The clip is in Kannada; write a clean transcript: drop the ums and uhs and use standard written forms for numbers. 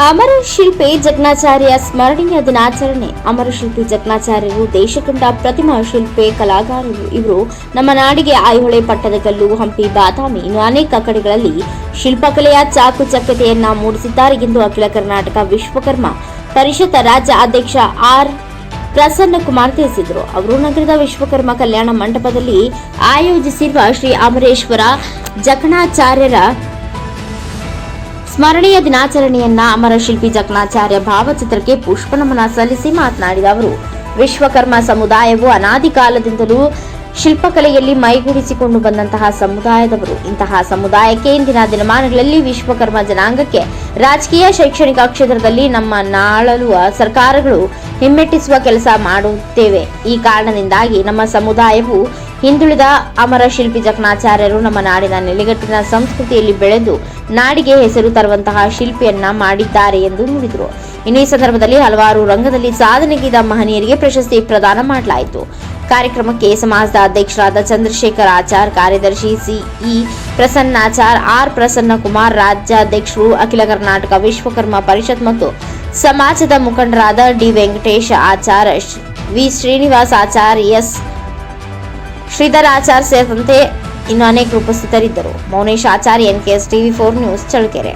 ಅಮರ ಶಿಲ್ಪಿ ಜಕಣಾಚಾರ್ಯ ಸ್ಮರಣೀಯ ದಿನಾಚರಣೆ. ಅಮರ ಶಿಲ್ಪಿ ಜಕಣಾಚಾರ್ಯರು ದೇಶಕಂಡ ಪ್ರತಿಮಾ ಶಿಲ್ಪಿ ಕಲಾಕಾರರು. ಇವರು ನಮ್ಮ ನಾಡಿಗೆ ಐಹೊಳೆ, ಪಟ್ಟದಕಲ್ಲು, ಹಂಪಿ, ಬಾದಾಮಿ ಇನ್ನು ಅನೇಕ ಕಡೆಗಳಲ್ಲಿ ಶಿಲ್ಪಕಲೆಯ ಚಾಕುಚಕ್ಯತೆಯನ್ನ ಮೂಡಿಸಿದ್ದಾರೆ ಎಂದು ಅಖಿಲ ಕರ್ನಾಟಕ ವಿಶ್ವಕರ್ಮ ಪರಿಷತ್ ರಾಜ್ಯ ಅಧ್ಯಕ್ಷ ಆರ್ ಪ್ರಸನ್ನಕುಮಾರ್ ತಿಳಿಸಿದರು. ಅವರು ನಗರದ ವಿಶ್ವಕರ್ಮ ಕಲ್ಯಾಣ ಮಂಟಪದಲ್ಲಿ ಆಯೋಜಿಸಿರುವ ಶ್ರೀ ಅಮರೇಶ್ವರ ಜಕಣಾಚಾರ್ಯರ ಸ್ಮರಣೀಯ ದಿನಾಚರಣೆಯನ್ನ ಅಮರ ಶಿಲ್ಪಿ ಜಕಣಾಚಾರ್ಯ ಭಾವಚಿತ್ರಕ್ಕೆ ಪುಷ್ಪನಮನ ಸಲ್ಲಿಸಿ ಮಾತನಾಡಿದ ಅವರು, ವಿಶ್ವಕರ್ಮ ಸಮುದಾಯವು ಅನಾದಿ ಕಾಲದಿಂದಲೂ ಶಿಲ್ಪಕಲೆಯಲ್ಲಿ ಮೈಗೂಡಿಸಿಕೊಂಡು ಬಂದಂತಹ ಸಮುದಾಯದವರು. ಇಂತಹ ಸಮುದಾಯಕ್ಕೆ ಇಂದಿನ ದಿನಮಾನಗಳಲ್ಲಿ ವಿಶ್ವಕರ್ಮ ಜನಾಂಗಕ್ಕೆ ರಾಜಕೀಯ, ಶೈಕ್ಷಣಿಕ ಕ್ಷೇತ್ರದಲ್ಲಿ ನಮ್ಮ ನಾಳಲುವ ಸರ್ಕಾರಗಳು ಹಿಮ್ಮೆಟ್ಟಿಸುವ ಕೆಲಸ ಮಾಡುತ್ತೇವೆ. ಈ ಕಾರಣದಿಂದಾಗಿ ನಮ್ಮ ಸಮುದಾಯವು ಹಿಂದುಳಿದ. ಅಮರ ಶಿಲ್ಪಿ ಜಕಣಾಚಾರ್ಯರು ನಮ್ಮ ನಾಡಿನ ನೆಲೆಗಟ್ಟಿನ ಸಂಸ್ಕೃತಿಯಲ್ಲಿ ಬೆಳೆದು ನಾಡಿಗೆ ಹೆಸರು ತರುವಂತಹ ಶಿಲ್ಪಿಯನ್ನ ಮಾಡಿದ್ದಾರೆ ಎಂದು ನುಡಿದರು. ಇನ್ನು ಈ ಸಂದರ್ಭದಲ್ಲಿ ಹಲವಾರು ರಂಗದಲ್ಲಿ ಸಾಧನೆಗೈದ ಮಹನೀಯರಿಗೆ ಪ್ರಶಸ್ತಿ ಪ್ರದಾನ ಮಾಡಲಾಯಿತು. ಕಾರ್ಯಕ್ರಮಕ್ಕೆ ಸಮಾಜದ ಅಧ್ಯಕ್ಷರಾದ ಚಂದ್ರಶೇಖರ್ ಆಚಾರ್, ಕಾರ್ಯದರ್ಶಿ ಸಿಇ ಪ್ರಸನ್ನಾಚಾರ್, ಆರ್ ಪ್ರಸನ್ನಕುಮಾರ್, ರಾಜ್ಯಾಧ್ಯಕ್ಷರು, ಅಖಿಲ ಕರ್ನಾಟಕ ವಿಶ್ವಕರ್ಮ ಪರಿಷತ್ ಮತ್ತು ಸಮಾಜದ ಮುಖಂಡರಾದ D Venkatesh Achar, V Srinivas Achar, S Sridhar Achar ಸೇರಿದಂತೆ ಇನ್ನು ಅನೇಕರು ಉಪಸ್ಥಿತರಿದ್ದರು. Mounesh Achar, NKS TV4 news, Challakere.